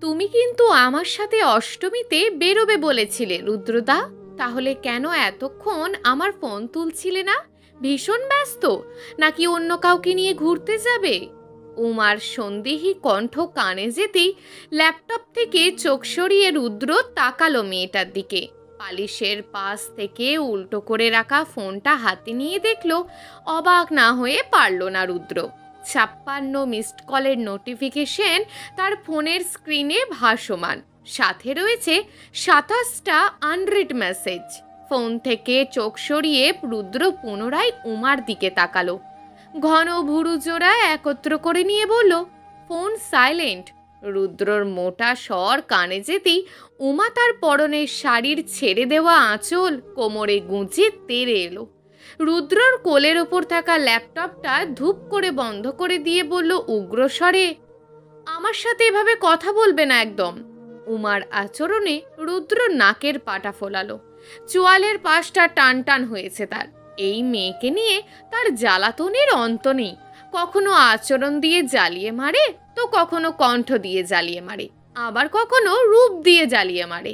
তুমি কিন্তু আমার সাথে অষ্টমীতে বেরোবে বলেছিলে রুদ্রদা, তাহলে কেন এতক্ষণ আমার ফোন তুলছিলে না? ভীষণ ব্যস্ত নাকি অন্য কাউকে নিয়ে ঘুরতে যাবে? উমার সন্দেহী কণ্ঠ কানে যেতেই ল্যাপটপ থেকে চোখ সরিয়ে রুদ্র তাকালো মেয়েটার দিকে। পালিশের পাশ থেকে উল্টো করে রাখা ফোনটা হাতে নিয়ে দেখলো, অবাক না হয়ে পারল না রুদ্র। 56 মিসড কলের নোটিফিকেশন তার ফোনের স্ক্রিনে ভাসমান, সাথে রয়েছে 27টা আনরিড মেসেজ। ফোন থেকে চোখ সরিয়ে রুদ্র পুনরায় উমার দিকে তাকালো। ঘন ভুরু জোড়া একত্র করে নিয়ে বলল, ফোন সাইলেন্ট। রুদ্রর মোটা স্বর কানে যেতেই উমা তার পরনের শাড়ির ছেড়ে দেওয়া আঁচল কোমরে গুঁজে তেড়ে এলো। রুদ্রর কোলের ওপর থাকা ল্যাপটপটা ধূপ করে বন্ধ করে দিয়ে বলল উগ্র স্বরে, আমার সাথে এভাবে কথা বলবে না একদম। উমার আচরণে রুদ্র নাকের পাটা ফোলালো। চোয়ালের পাশটা টান টান হয়েছে তার। এই মেয়েকে নিয়ে তার জ্বালাতনের অন্ত নেই। কখনো আচরণ দিয়ে জ্বালিয়ে মারে, তো কখনো কণ্ঠ দিয়ে জ্বালিয়ে মারে, আবার কখনো রূপ দিয়ে জ্বালিয়ে মারে।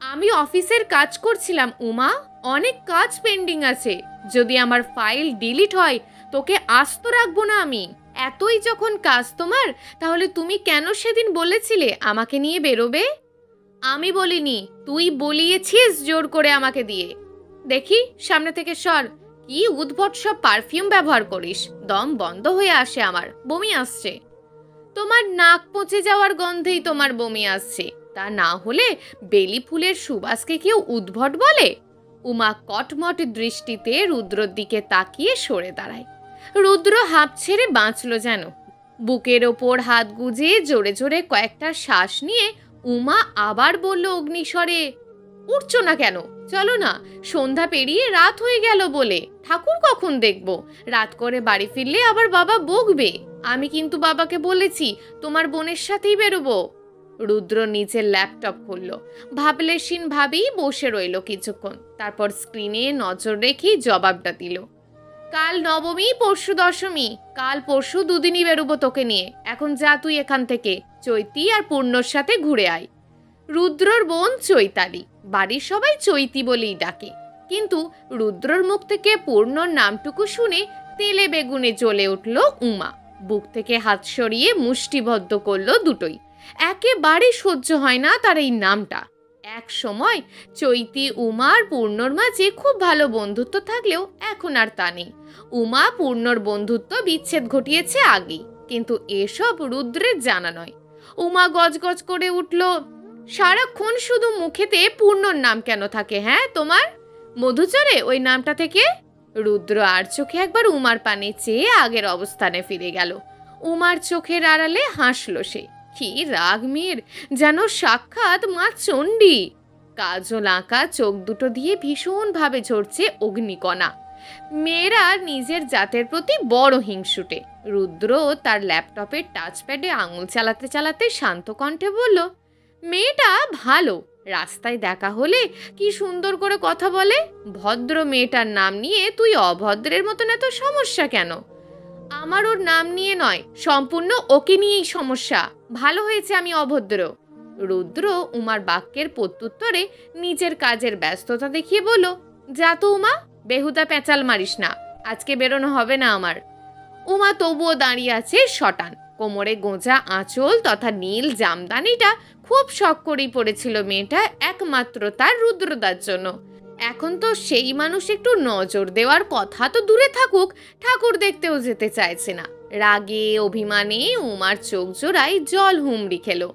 আমি অফিসের কাজ করছিলাম উমা, অনেক কাজ পেন্ডিং আছে। যদি আমার ফাইল ডিলিট হয় তোকে আস্ত রাখবো না আমি। এতই যখন কাজ তোমার, তাহলে তুমি কেন সেদিন বলেছিলে আমাকে নিয়ে বেরোবে? আমি বলিনি, তুই বলিয়েছিস জোর করে আমাকে দিয়ে। দেখি সামনে থেকে সর। কি উদ্ভট সব পারফিউম ব্যবহার করিস, দম বন্ধ হয়ে আসে আমার, বমি আসছে। তোমার নাক পচে যাওয়ার গন্ধেই তোমার বমি আসছে, তা না হলে বেলি ফুলের সুবাসকে কেউ উদ্ভট বলে? উমা কটমট দৃষ্টিতে রুদ্রর দিকে তাকিয়ে সরে দাঁড়ায়। রুদ্র হাঁপ ছেড়ে বাঁচল যেন। বুকের ওপর হাত গুজে জোরে জোরে কয়েকটা শ্বাস নিয়ে উমা আবার বলল অগ্নিস্বরে, উঠছো না কেন? চলো না, সন্ধ্যা পেরিয়ে রাত হয়ে গেল বলে। ঠাকুর কখন দেখব? রাত করে বাড়ি ফিরলে আবার বাবা বকবে। আমি কিন্তু বাবাকে বলেছি তোমার বোনের সাথেই বেরোবো। রুদ্র নিজের ল্যাপটপ খুলল। ভাবলেশীন ভাবেই বসে রইল কিছুক্ষণ, তারপর স্ক্রিনে নজর রেখেই জবাবটা দিল, কাল নবমী, পরশু দশমী, কাল পরশু দুদিনই বেরোবো তোকে নিয়ে। এখন যা তুই এখান থেকে, চৈতি আর পূর্ণর সাথে ঘুরে আয়। রুদ্রর বোন চৈতালি, বাড়ির সবাই চৈতি বলেই ডাকে, কিন্তু রুদ্রর মুখ থেকে পূর্ণর নামটুকু শুনে তেলে বেগুনে জ্বলে উঠল উমা। বুক থেকে হাত সরিয়ে মুষ্টিবদ্ধ করল দুটোই। একেবারে সহ্য হয় না তার এই নামটা। এক সময় চৈতি উমার পূর্ণর মাঝে খুব ভালো বন্ধুত্ব থাকলেও এখন আর তা নেই। উমা পূর্ণর বন্ধুত্ব বিচ্ছেদ ঘটিয়েছে আগেই, কিন্তু এসব রুদ্রের জানা নয়। উমা গজগজ করে উঠল, সারাক্ষণ শুধু মুখেতে পূর্ণর নাম কেন থাকে? হ্যাঁ, তোমার মধুচরে ওই নামটা থেকে? রুদ্র আর চোখে একবার উমার পানে চেয়ে আগের অবস্থানে ফিরে গেল। উমার চোখের আড়ালে হাসল সে। কি রাগ মেয়ের, যেন সাক্ষাৎ মা চণ্ডী। কাজল আঁকা চোখ দুটো দিয়ে ভীষণভাবে ঝরছে অগ্নিকণা। মেয়েরা নিজের জাতের প্রতি বড় হিংসুটে। রুদ্র তার ল্যাপটপের টাচপ্যাডে আঙুল চালাতে চালাতে শান্ত কণ্ঠে বলল, মেয়েটা ভালো, রাস্তায় দেখা হলে কি সুন্দর করে কথা বলে। ভদ্র মেয়েটার নাম নিয়ে তুই অভদ্রের মতন এত সমস্যা কেন? আমার ওর নাম নিয়ে নয়, সম্পূর্ণ ওকে নিয়েই সমস্যা। ভালো হয়েছে আমি অভদ্র। রুদ্র উমার বাক্যের প্রত্যুত্তরে নিজের কাজের ব্যস্ততা দেখিয়ে বলল, যা তো উমা, বেহুদা পেঁচাল মারিস না, আজকে বেরোনো হবে না আমার। উমা তবুও দাঁড়িয়ে আছে শটান। কোমরে গোঁজা আঁচল তথা নীল জামদানিটা খুব শখ করেই পড়েছিল মেয়েটা, একমাত্র তার রুদ্রদার জন্য। এখন তো সেই মানুষ একটু নজর দেওয়ার কথা তো দূরে থাকুক, ঠাকুর দেখতেও যেতে চাইছে না। রাগে অভিমানে উমার চোখ জোড়ায় জল হুমড়ি খেলো।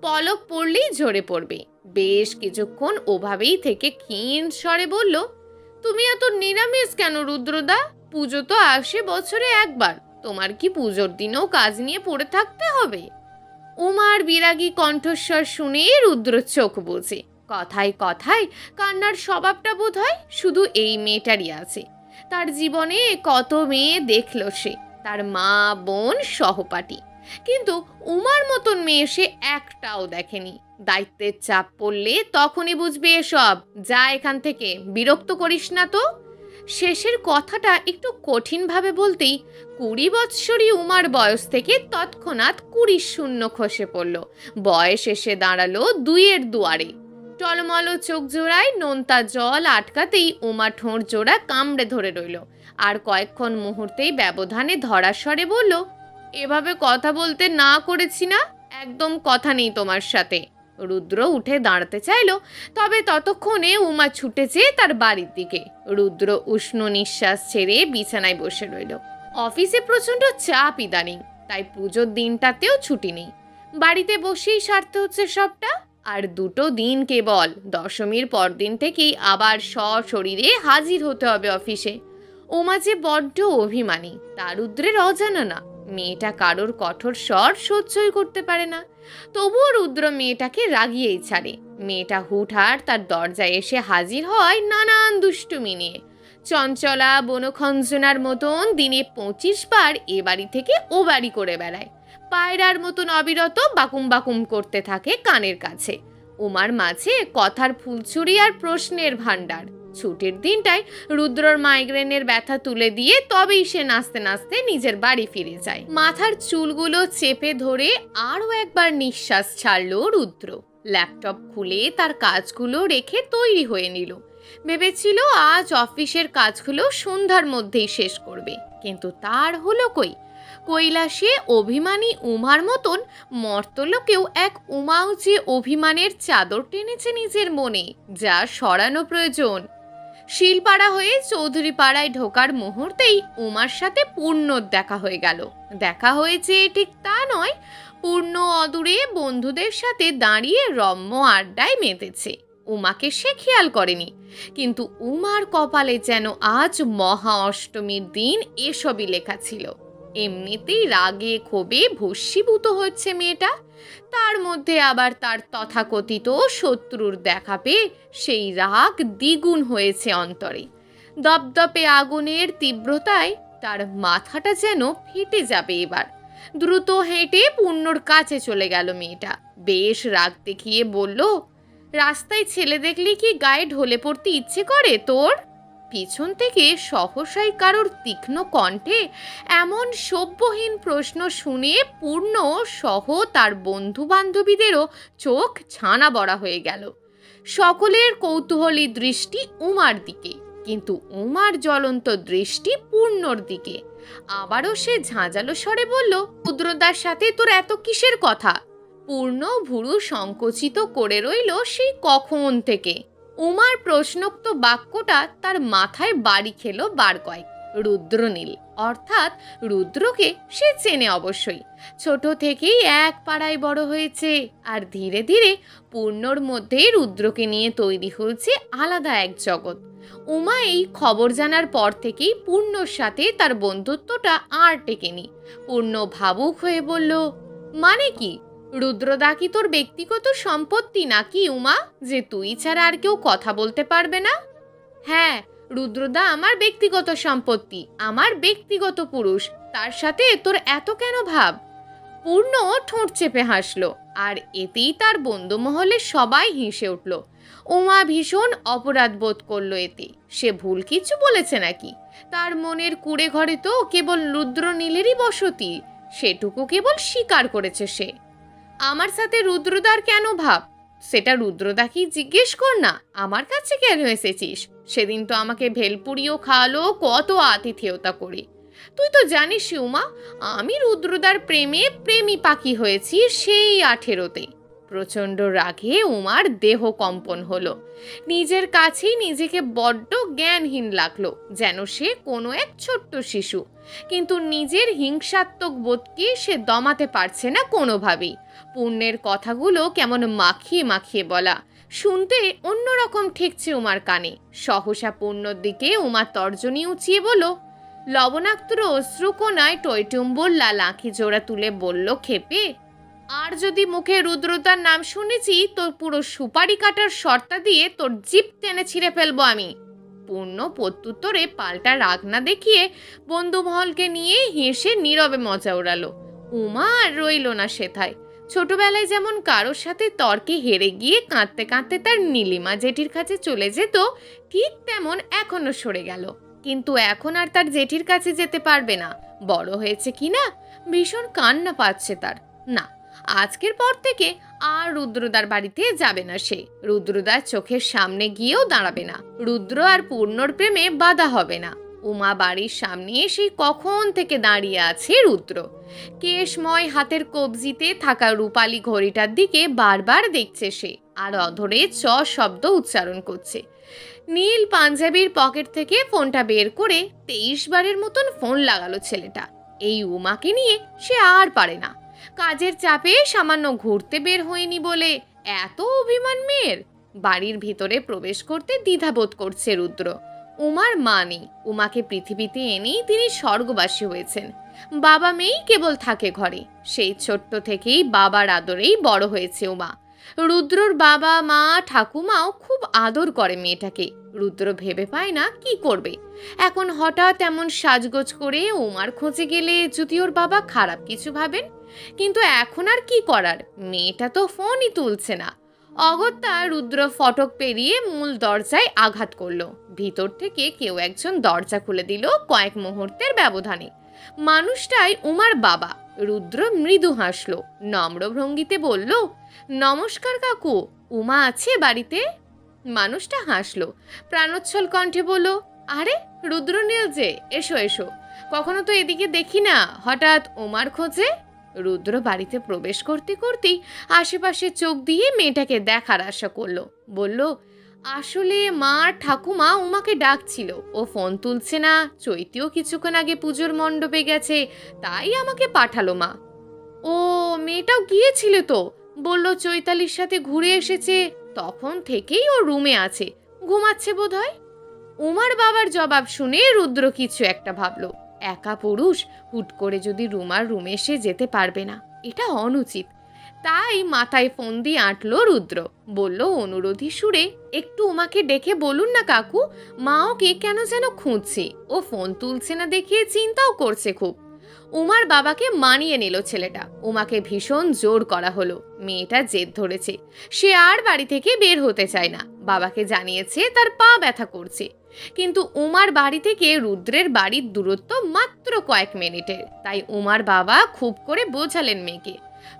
পলক পড়লেই ঝরে পড়বে। বেশ কিছুক্ষণ ওভাবেই থেকে ক্ষীণ স্বরে বলল, তুমি এত নিরামিষ কেন রুদ্রদা? পুজো তো আসে বছরে একবার, তোমার কি পুজোর দিনেও কাজ নিয়ে পড়ে থাকতে হবে? উমার বিরাগী কণ্ঠস্বর শুনে রুদ্র চোখ বুঝে। কথায় কথায় কান্নার স্বভাবটা বোধ হয় শুধু এই মেয়েটারই আছে। তার জীবনে কত মেয়ে দেখল সে, তার মা, বোন, সহপাঠী, কিন্তু উমার মতন মেয়ে সে একটাও দেখেনি। দায়িত্বের চাপ পড়লে তখনই বুঝবে এসব। যা এখান থেকে, বিরক্ত করিস না তো। শেষের কথাটা একটু কঠিনভাবে বলতেই 20 বৎসরী উমার বয়স থেকে তৎক্ষণাৎ 20 শূন্য খসে পড়ল। বয়স এসে দাঁড়ালো 2-এর দুয়ারে। টলমল চোখ জোড়ায় নোনতা জল আটকাতেই উমা ঠোঁট জোড়া কামড়ে ধরে রইল। আর কয়েকক্ষণ মুহূর্তেই ব্যবধানে ধরাস্বরে বলল, এভাবে কথা বলতে না করেছি না? একদম কথা নেই তোমার সাথে। রুদ্র উঠে দাঁড়াতে চাইল, তবে ততক্ষণে উমা ছুটেছে তার বাড়ির দিকে। রুদ্র উষ্ণ নিঃশ্বাস ছেড়ে বিছানায় বসে রইল। অফিসে প্রচণ্ড চাপ ইদানিং, তাই পুজোর দিনটাতেও ছুটি নেই। বাড়িতে বসেই সারতে হচ্ছে সবটা। আর 2 দিন কেবল, দশমীর পরদিন থেকেই আবার সশরীরে হাজির হতে হবে অফিসে। উমা যে বড্ড অভিমানী তা রুদ্রের অজানা না। মেয়েটা কারোর কঠোর স্বর সহ্যই করতে পারে না, তবুও রুদ্র মেয়েটাকে রাগিয়েই ছাড়ে। মেয়েটা হুটহাট তার দরজায় এসে হাজির হয় নানান দুষ্টুমি নিয়ে। চঞ্চলা বনখঞ্জনার মতন দিনে 25 বার এ বাড়ি থেকে ও বাড়ি করে বেড়ায়। পায়রার মতন অবিরত বাকুম বাকুম করতে থাকে কানের কাছে। উমার মাঝে কথার ফুলছুরি আর প্রশ্নের ভাণ্ডার। ছুটির দিনটায় রুদ্রর মাইগ্রেনের ব্যথা তুলে দিয়ে তবেই সে নাচতে নাচতে নিজের বাড়ি ফিরে যায়। মাথার চুলগুলো চেপে ধরে আরও একবার নিঃশ্বাস ছাড়ল রুদ্র। ল্যাপটপ খুলে তার কাজগুলো রেখে তৈরি হয়ে নিল। ভেবেছিল আজ অফিসের কাজগুলো সন্ধ্যার মধ্যেই শেষ করবে, কিন্তু তার হলো কই। কৈলাসে অভিমানী উমার মতন মর্তলোকেও এক উমাও যে অভিমানের চাদর টেনেছে নিজের মনে, যা সরানো প্রয়োজন। শিলপাড়া হয়ে চৌধুরী পাড়ায় ঢোকার মুহূর্তেই উমার সাথে পূর্ণর দেখা হয়ে গেল। দেখা হয়েছে ঠিক তা নয়, পূর্ণ অদূরে বন্ধুদের সাথে দাঁড়িয়ে রম্য আড্ডায় মেতেছে। উমাকে সে খেয়াল করেনি, কিন্তু উমার কপালে যেন আজ মহা অষ্টমীর দিন এসবই লেখা ছিল। এমনিতেই রাগে ক্ষোভে ভস্মীভূত হচ্ছে মেয়েটা, তার মধ্যে আবার তার তথাকথিত শত্রুর দেখা পেয়ে সেই রাগ দ্বিগুণ হয়েছে অন্তরে। দপদপে আগুনের তীব্রতায় তার মাথাটা যেন ফেটে যাবে এবার। দ্রুত হেঁটে পূর্ণর কাছে চলে গেল মেয়েটা। বেশ রাগ দেখিয়ে বলল, রাস্তায় ছেলে দেখলে কি গায়ে ঢলে পড়তে ইচ্ছে করে তোর? পিছন থেকে সহসাই কারোর তীক্ষ্ণ কণ্ঠে এমন সভ্যহীন প্রশ্ন শুনে পূর্ণ সহ তার বন্ধু বান্ধবীদেরও চোখ ছানা বড়া হয়ে গেল। সকলের কৌতূহলী দৃষ্টি উমার দিকে, কিন্তু উমার জ্বলন্ত দৃষ্টি পূর্ণর দিকে। আবারও সে ঝাঁঝালো স্বরে বলল, রুদ্রদার সাথে তোর এত কিসের কথা? পূর্ণ ভুরু সংকুচিত করে রইল সেই কখন থেকে। উমার প্রশ্নোক্ত বাক্যটা তার মাথায় বাড়ি খেল বার কয়েক। রুদ্রনীল, অর্থাৎ রুদ্রকে সে চেনে অবশ্যই। ছোট থেকেই এক পাড়ায় বড় হয়েছে, আর ধীরে ধীরে পূর্ণর মধ্যে রুদ্রকে নিয়ে তৈরি হয়েছে আলাদা এক জগৎ। উমা এই খবর জানার পর থেকেই পূর্ণর সাথে তার বন্ধুত্বটা আর টেকেনি। পূর্ণ ভাবুক হয়ে বলল, মানে কি? রুদ্রদা কি তোর ব্যক্তিগত সম্পত্তি নাকি উমা, যে তুই ছাড়া আর কেউ কথা বলতে পারবে না? হ্যাঁ, রুদ্রদা আমার ব্যক্তিগত সম্পত্তি, আমার ব্যক্তিগত পুরুষ, তার সাথে তোর এত কেন ভাব? পূর্ণ ঠোঁট চেপে হাসলো, আর এতেই তার বন্ধুমহলে সবাই হেসে উঠল। উমা ভীষণ অপরাধ বোধ করলো এতে। সে ভুল কিছু বলেছে নাকি? তার মনের কুড়ে ঘরে তো কেবল রুদ্রনীলেরই বসতি, সেটুকু কেবল স্বীকার করেছে সে। আমার সাথে রুদ্রদার কেন ভাব, সেটা রুদ্রদাকেই জিজ্ঞেস কর না। আমার কাছে কেন এসেছিস? সেদিন তো আমাকে ভেলপুরিও খাওয়ালো কত আতিথেয়তা করে। তুই তো জানিস উমা, আমি রুদ্রদার প্রেমে প্রেমী পাখি হয়েছি সেই 18-তে। প্রচণ্ড রাগে উমার দেহ কম্পন হলো। নিজের কাছেই নিজেকে বড্ড জ্ঞানহীন লাগলো, যেন সে কোনো এক ছোট্ট শিশু। কিন্তু নিজের হিংসাত্মক বোধকে সে দমাতে পারছে না কোনোভাবেই। পূর্ণের কথাগুলো কেমন মাখিয়ে মাখিয়ে বলা, শুনতে অন্যরকম ঠেকছে উমার কানে। সহসা পূর্ণর দিকে উমা তর্জনী উঁচিয়ে বলল, লবণাক্ত অশ্রুকোনায় টইটুম্বর লাল আঁখি জোড়া তুলে বলল ক্ষেপে, আর যদি মুখে রুদ্রতার নাম শুনেছি তোর পুরো সুপারি কাটার শর্তা দিয়ে তোর জিভ টেনে ছিঁড়ে ফেলবো আমি। পূর্ণ প্রত্যুত্তরে পাল্টা রাগ না দেখিয়ে বন্ধুমহলকে নিয়ে হেসে নীরবে মজা উড়ালো। উমা আর রইল না সেথায়। ছোটবেলায় যেমন কারোর সাথে তর্কে হেরে গিয়ে কাঁদতে কাঁদতে তার নীলিমা জেঠির কাছে চলে যেত, ঠিক তেমন এখনো সরে গেল। কিন্তু এখন আর তার জেঠির কাছে যেতে পারবে না। বড় হয়েছে কি না, ভীষণ কান্না পাচ্ছে তার। না, আজকের পর থেকে আর রুদ্রদার বাড়িতে যাবে না সে। রুদ্রদার চোখের সামনে গিয়েও দাঁড়াবে না। রুদ্র আর পূর্ণর প্রেমে বাধা হবে না। উমা বাড়ির সামনে সেই কখন থেকে দাঁড়িয়ে আছে রুদ্র। কেশময় হাতের কবজিতে থাকা রূপালী ঘড়িটার দিকে বারবার দেখছে সে, আর অধরে চ শব্দ উচ্চারণ করছে। নীল পাঞ্জাবির পকেট থেকে ফোনটা বের করে 23 বারের মতন ফোন লাগালো ছেলেটা। এই উমাকে নিয়ে সে আর পারে না। কাজের চাপে সামান্য ঘুরতে বের হয়নি বলে এত অভিমান মেয়ের। বাড়ির ভিতরে প্রবেশ করতে দ্বিধাবোধ করছে রুদ্র। উমার মা নেই। উমাকে পৃথিবীতে এনেই তিনি স্বর্গবাসী হয়েছেন। বাবা মেয়েই কেবল থাকে ঘরে। সেই ছোট্ট থেকেই বাবার আদরেই বড় হয়েছে উমা। রুদ্রর বাবা মা ঠাকুমাও খুব আদর করে মেয়েটাকে। রুদ্র ভেবে পায় না কি করবে। এখন হঠাৎ এমন সাজগোজ করে উমার খোঁজে গেলে যদি ওর বাবা খারাপ কিছু ভাবেন। কিন্তু এখন আর কি করার, মেয়েটা তো ফোনই তুলছে না। অগত্যা রুদ্র ফটক পেরিয়ে মূল দরজায় আঘাত করলো। ভিতর থেকে কেউ একজন দরজা খুলে দিল কয়েক মুহূর্তের ব্যবধানে। মানুষটাই উমার বাবা। রুদ্র মৃদু হাসলো, নম্র ভঙ্গিতে বলল, নমস্কার কাকু, উমা আছে বাড়িতে? মানুষটা হাসলো, প্রাণোচ্ছল কণ্ঠে বলল, আরে রুদ্রনীল যে, এসো এসো, কখনো তো এদিকে দেখি না, হঠাৎ উমার খোঁজে? রুদ্র বাড়িতে প্রবেশ করতে করতেই আশেপাশে চোখ দিয়ে মেয়েটাকে দেখার আশা করলো। বলল, আসলে মা ঠাকুমা উমাকে ডাকছিল, ও ফোন তুলছে না। চৈতিও কিছুক্ষণ আগে পুজোর মণ্ডপে গেছে, তাই আমাকে পাঠালো মা। ও, মেয়েটাও গিয়েছিল তো, বলল চৈতালির সাথে ঘুরে এসেছে, তখন থেকেই ও রুমে আছে, ঘুমাচ্ছে বোধহয়। উমার বাবার জবাব শুনে রুদ্র কিছু একটা ভাবলো। একা পুরুষ হুট করে যদি রুমার রুমে এসে যেতে পারবে না, এটা অনুচিত। তাই মাথায় ফোন দিয়ে আঁটলো রুদ্র। বলল অনুরোধী সুরে, একটু উমাকে ডেকে বলুন না কাকু, মা ওকে কেন যেন খুঁজছে, ও ফোন তুলছে না দেখে চিন্তাও করছে খুব। উমার বাবাকে মানিয়ে নিল ছেলেটা। উমাকে ভীষণ জোর করা হলো। মেয়েটা জেদ ধরেছে, সে আর বাড়ি থেকে বের হতে চায় না। বাবাকে জানিয়েছে তার পা ব্যথা করছে। কিন্তু উমার বাড়ি থেকে রুদ্রের বাড়ির দূরত্ব মাত্র কয়েক মিনিটের। তাই উমার বাবা খুব করে বোঝালেন মেয়েকে।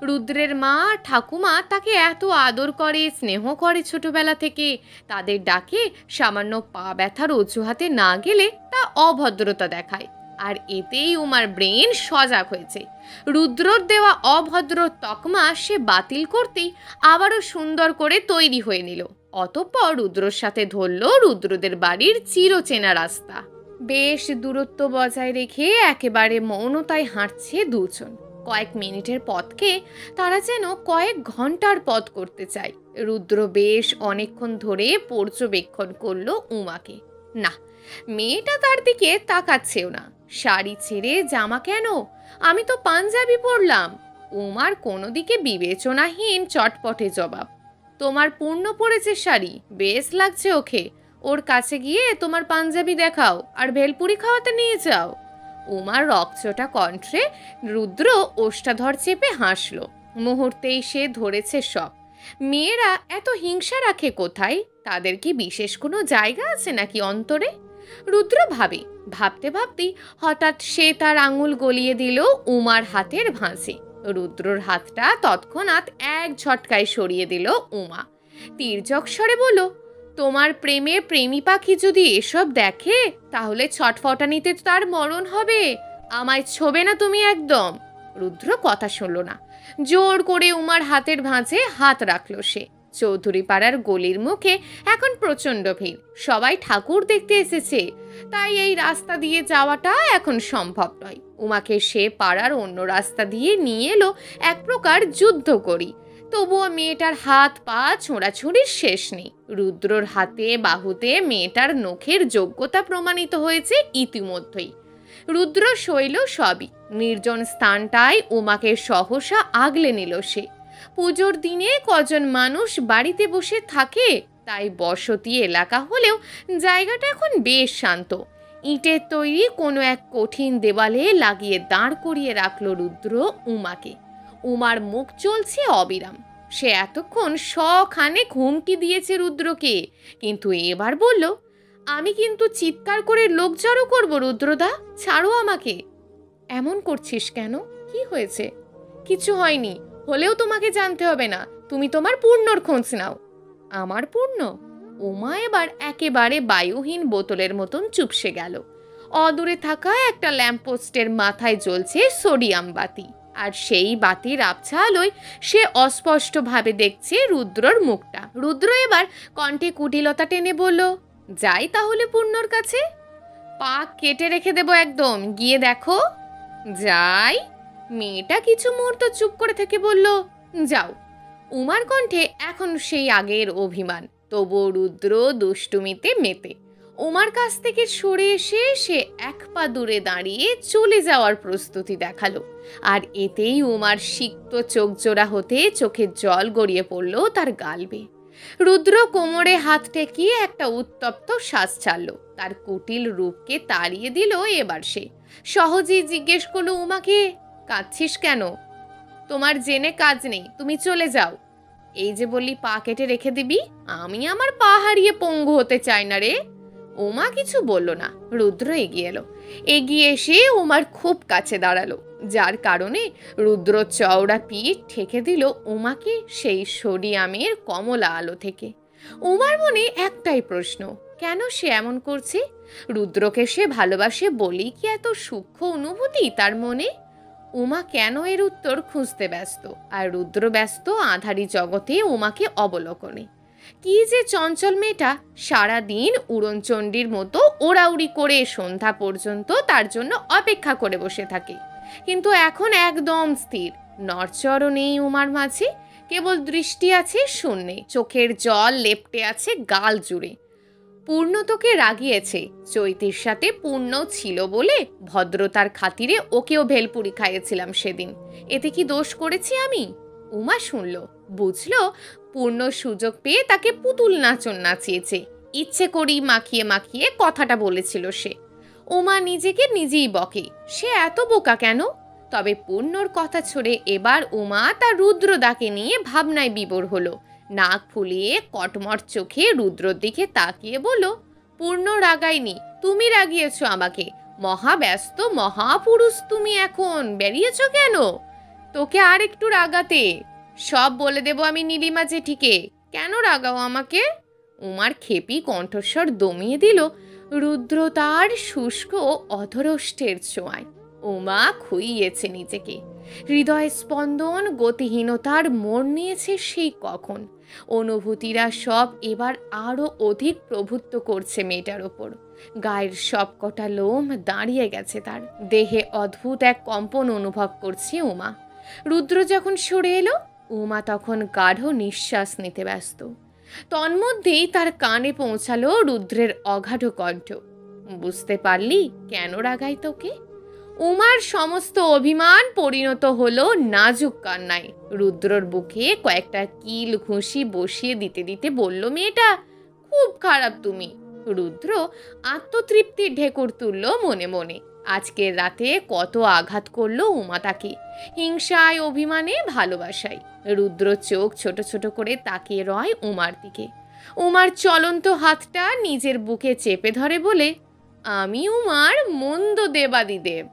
রুদ্রের মা ঠাকুমা তাকে এত আদর করে, স্নেহ করে ছোটবেলা থেকে। তাদের ডাকে সামান্য পা ব্যথার অজুহাতে না গেলে তা অভদ্রতা দেখায়। আর এতেই উমার ব্রেন সজাগ হয়েছে। রুদ্রর দেওয়া অভদ্র তকমা সে বাতিল করতেই আবারও সুন্দর করে তৈরি হয়ে নিল। অতঃপর রুদ্রর সাথে ধরল রুদ্রদের বাড়ির চিরচেনা রাস্তা। বেশ দূরত্ব বজায় রেখে একেবারে মৌনতায় হাঁটছে দুজন। কয়েক মিনিটের পথকে তারা যেন কয়েক ঘন্টার পথ করতে চায়। রুদ্র বেশ অনেকক্ষণ ধরে পর্যবেক্ষণ করলো উমাকে। না, মেয়েটা তার দিকে তাকাচ্ছেও না। শাড়ি ছেড়ে জামা কেন? আমি তো পাঞ্জাবি পরলাম। উমার কোনো দিকে বিবেচনাহীন চটপটে জবাব, তোমার পূর্ণ পড়েছে শাড়ি, বেশ লাগছে ওকে। ওর কাছে গিয়ে তোমার পাঞ্জাবি দেখাও আর ভেলপুরি খাওয়াতে নিয়ে যাও। উমার রকচটা কণ্ঠে রুদ্র ওষ্ঠাধর চেপে হাসল। মুহূর্তেই সে ধরেছে সব। মেয়েরা এত হিংসা রাখে কোথায়? তাদের কি বিশেষ কোনো জায়গা আছে নাকি অন্তরে? রুদ্র ভাবতে ভাবতেই হঠাৎ সে তার আঙুল গলিয়ে দিল উমার হাতের ভাঁজে। রুদ্রর হাতটা তৎক্ষণাৎ এক ঝটকায় সরিয়ে দিল উমা। তীর্যক স্বরে বলল, তোমার প্রেমে প্রেমী পাখি যদি এসব দেখে তাহলে ছটফটানিতে তার মরণ হবে। আমায় ছোবে না তুমি একদম। রুদ্র কথা শুনল না। জোর করে উমার হাতের ভাঁজে হাত রাখলো সে। চৌধুরী পাড়ার গলির মুখে এখন প্রচণ্ড ভিড়। সবাই ঠাকুর দেখতে এসেছে, তাই এই রাস্তা দিয়ে যাওয়াটা এখন সম্ভব নয়। উমাকে সে পাড়ার অন্য রাস্তা দিয়ে নিয়ে এলো এক প্রকার যুদ্ধ করি। তবুও মেয়েটার হাত পা ছোঁড়াছুঁড়ির শেষ নেই। রুদ্রর হাতে বাহুতে মেয়েটার নখের যোগ্যতা প্রমাণিত হয়েছে ইতিমধ্যেই। রুদ্র সইল সবই। নির্জন স্থানটায় উমাকে সহসা আগলে নিল সে। পুজোর দিনে কজন মানুষ বাড়িতে বসে থাকে, তাই বসতি এলাকা হলেও জায়গাটা এখন বেশ শান্ত। ইটের তৈরি কোনো এক কঠিন দেওয়ালে লাগিয়ে দাঁড় করিয়ে রাখল রুদ্র উমাকে। উমার মুখ চলছে অবিরাম। সে এতক্ষণ শখানে হুমকি দিয়েছে রুদ্রকে, কিন্তু এবার বলল, আমি কিন্তু চিৎকার করে লোক জড়ো করবো রুদ্রদা, ছাড়ো আমাকে। এমন করছিস কেন? কি হয়েছে? কিছু হয়নি, হলেও তোমাকে জানতে হবে না। তুমি তোমার পূর্ণর খোঁজ নাও। আমার পূর্ণ? উমা এবার একেবারে বায়ুহীন বোতলের মতন চুপসে গেল। অদূরে থাকা একটা ল্যাম্পপোস্টের মাথায় জ্বলছে সোডিয়াম বাতি, আর সেই বাতির আবছা আলোয় সে অস্পষ্টভাবে দেখছে রুদ্রর মুখটা। রুদ্র এবার কণ্ঠে কুটিলতা টেনে বলল, যাই তাহলে পূর্ণর কাছে? পা কেটে রেখে দেবো একদম, গিয়ে দেখো। যাই। মেয়েটা কিছু মুহূর্ত চুপ করে থেকে বলল, যাও। উমার কণ্ঠে এখন সেই আগের অভিমান, তবুও রুদ্র দুষ্টুমিতে মেতে। উমার কাছ থেকে সরে এসে সে এক পা দূরে দাঁড়িয়ে চলে যাওয়ার প্রস্তুতি দেখালো। আর এতেই উমার সিক্ত চোখ জোড়া হতে চোখের জল গড়িয়ে পড়ল তার গাল বেয়ে। রুদ্র কোমরে হাত ঠেকিয়ে একটা উত্তপ্ত শ্বাস ছাড়ল। তার কুটিল রূপকে তাড়িয়ে দিল এবার সে। সহজেই জিজ্ঞেস করলো উমাকে, কাঁদছিস কেন? তোমার জেনে কাজ নেই, তুমি চলে যাও। এই যে বললি পা কেটে রেখে দিবি, আমি আমার পা হারিয়ে পঙ্গু হতে চাই না রে। উমা কিছু বলল না। রুদ্র এগিয়ে এলো। এগিয়ে এসে উমার খুব কাছে দাঁড়ালো, যার কারণে রুদ্র চওড়া পিঠ ঠেকে দিল উমাকে সেই সোডিয়ামের কমলা আলো থেকে। উমার মনে একটাই প্রশ্ন, কেন সে এমন করছে? রুদ্রকে সে ভালোবাসে বলেই কি এত সূক্ষ্ম অনুভূতি তার মনে? উমা কেন এর উত্তর খুঁজতে ব্যস্ত, আর রুদ্র ব্যস্ত আধারি জগতে উমাকে অবলোকনে। কি যে চঞ্চল মেয়েটা, সারাদিন উড়নচণ্ডীর মতো ওড়াউড়ি করে সন্ধ্যা পর্যন্ত তার জন্য অপেক্ষা করে বসে থাকে, কিন্তু এখন একদম স্থির। নড়চড়ও নেই উমার মাঝে, কেবল দৃষ্টি আছে শূন্যে, চোখের জল লেপটে আছে গাল জুড়ে। পূর্ণ তোকে রাগিয়েছে। চৈতির সাথে পূর্ণ ছিল বলে ভদ্রতার খাতিরে ওকেও ভেলপুরি খাইয়েছিলাম সেদিন। এতে কি দোষ করেছি আমি? উমা শুনল, বুঝল পূর্ণ সুযোগ পেয়ে তাকে পুতুল নাচন নাচিয়েছে। ইচ্ছে করেই মাখিয়ে মাখিয়ে কথাটা বলেছিল সে। উমা নিজেকে নিজেই বকে, সে এত বোকা কেন? তবে পূর্ণর কথা ছড়ে এবার উমা তার রুদ্রদাকে নিয়ে ভাবনায় বিভোর হলো। নাক ফুলিয়ে কটমট চোখে রুদ্রর দিকে তাকিয়ে বলল, পূর্ণ রাগাইনি, তুমি রাগিয়েছ আমাকে। মহাব্যস্ত মহাপুরুষ তুমি এখন, বেরিয়েছ কেন? তোকে আর একটু রাগাতে সব বলে দেব আমি নীলিমা জেঠিকে। কেন রাগাও আমাকে? উমার খেপি কণ্ঠস্বর দমিয়ে দিল রুদ্র তার শুষ্ক অধরষ্টের ছোঁয়ায়। উমা খুইয়েছে নিজেকে। হৃদয় স্পন্দন গতিহীনতার মোড় নিয়েছে সেই কখন। অনুভূতিরা সব এবার আরো অধিক প্রভুত্ব করছে মেয়েটার ওপর। গায়ের সব কটা লোম দাঁড়িয়ে গেছে তার। দেহে অদ্ভুত এক কম্পন অনুভব করছে উমা। রুদ্র যখন সরে এলো, উমা তখন গাঢ় নিঃশ্বাস নিতে ব্যস্ত। তন্মধ্যেই তার কানে পৌঁছালো রুদ্রের অগাঢ় কণ্ঠ, বুঝতে পারলি কেন রাগাই তোকে? উমার সমস্ত অভিমান পরিণত হলো নাজুক কান্নায়। রুদ্রর বুকে কয়েকটা কিল ঘুষি বসিয়ে দিতে দিতে বলল মেয়েটা, খুব খারাপ তুমি। রুদ্র আত্মতৃপ্তির ঢেকুর তুলল মনে মনে। আজকের রাতে কত আঘাত করলো উমা তাকে, হিংসায় অভিমানে ভালোবাসায়। রুদ্র চোখ ছোট ছোট করে তাকিয়ে রয় উমার দিকে। উমার চলন্ত হাতটা নিজের বুকে চেপে ধরে বলে, আমি উমার মন্দ দেবাদিদেব।